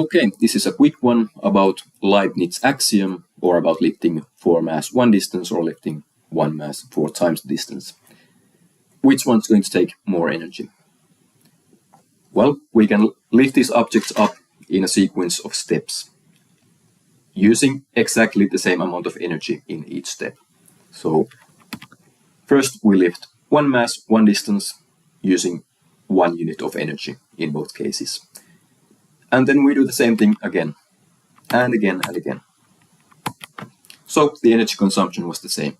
Okay, this is a quick one about Leibniz axiom, or about lifting 4 mass 1 distance or lifting 1 mass 4 times the distance. Which one's going to take more energy? Well, we can lift these objects up in a sequence of steps, using exactly the same amount of energy in each step. So first we lift 1 mass 1 distance using 1 unit of energy in both cases. And then we do the same thing again, and again, and again. So the energy consumption was the same.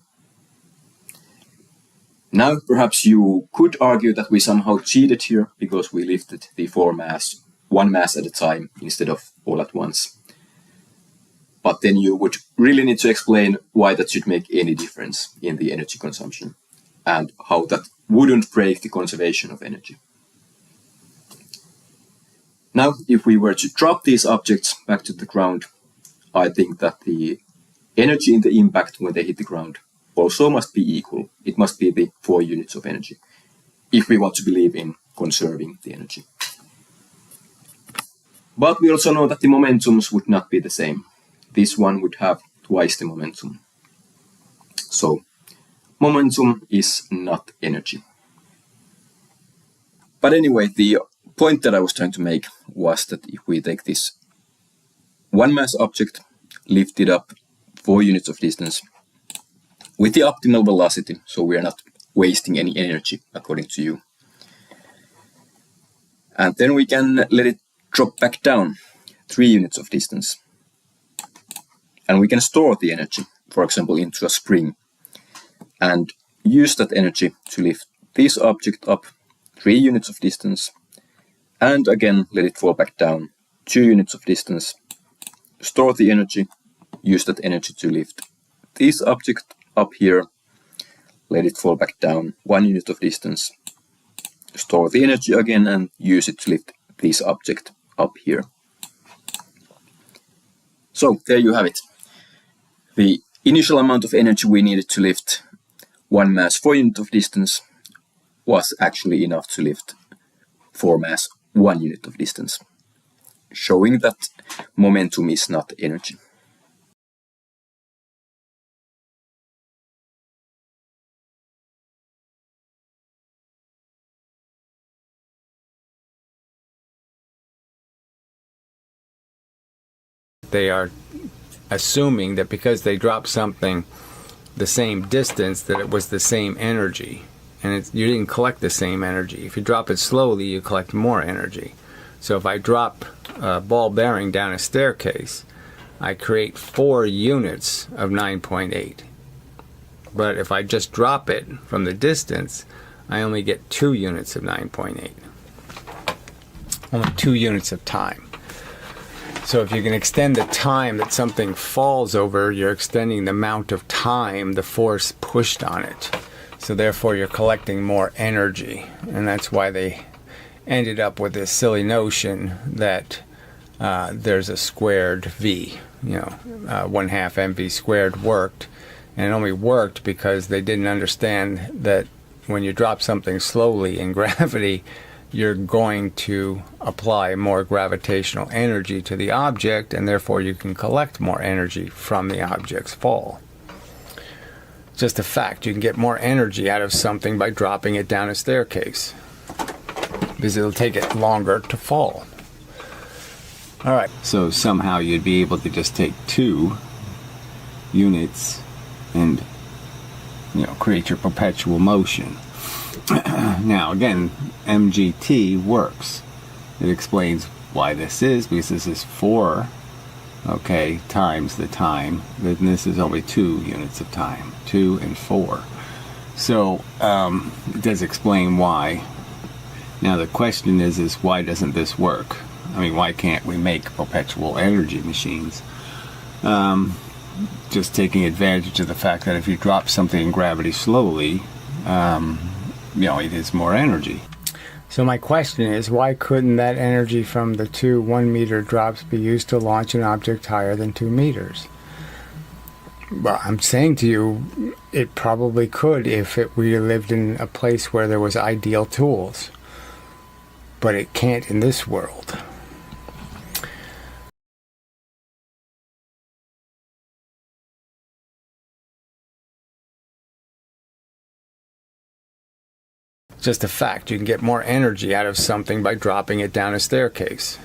Now perhaps you could argue that we somehow cheated here because we lifted the 4 mass 1 mass at a time instead of all at once. But then you would really need to explain why that should make any difference in the energy consumption and how that wouldn't break the conservation of energy. Now, if we were to drop these objects back to the ground, I think that the energy in the impact when they hit the ground also must be equal. It must be the 4 units of energy, if we want to believe in conserving the energy. But we also know that the momentums would not be the same. This one would have twice the momentum. So, momentum is not energy. But anyway, the point that I was trying to make was that if we take this 1 mass object, lift it up 4 units of distance with the optimal velocity, so we are not wasting any energy according to you. And then we can let it drop back down 3 units of distance. And we can store the energy, for example, into a spring, and use that energy to lift this object up 3 units of distance, and again let it fall back down 2 units of distance, store the energy, use that energy to lift this object up here, let it fall back down 1 unit of distance, store the energy again and use it to lift this object up here. So there you have it. The initial amount of energy we needed to lift 1 mass 4 units of distance was actually enough to lift 4 mass 1 unit of distance, showing that momentum is not energy. They are assuming that because they dropped something the same distance that it was the same energy, and you didn't collect the same energy. If you drop it slowly, you collect more energy. So if I drop a ball bearing down a staircase, I create 4 units of 9.8. But if I just drop it from the distance, I only get 2 units of 9.8. Only 2 units of time. So if you can extend the time that something falls over, you're extending the amount of time the force pushed on it. So therefore you're collecting more energy. And that's why they ended up with this silly notion that there's a squared V. 1/2 mv squared worked. And it only worked because they didn't understand that when you drop something slowly in gravity, you're going to apply more gravitational energy to the object, and therefore you can collect more energy from the object's fall. Just a fact, you can get more energy out of something by dropping it down a staircase, because it'll take it longer to fall. All right. So somehow you'd be able to just take 2 units and create your perpetual motion. Now again, MGT works. It explains why this is, because this is 4 times the time. Then this is only 2 units of time, 2 and 4. So it does explain why. Now the question is why doesn't this work? I mean, why can't we make perpetual energy machines? Just taking advantage of the fact that if you drop something in gravity slowly, it is more energy. So my question is, why couldn't that energy from the 2 1-meter drops be used to launch an object higher than 2 meters? Well, I'm saying to you, it probably could if we lived in a place where there was ideal tools. But it can't in this world. just a fact. You can get more energy out of something by dropping it down a staircase.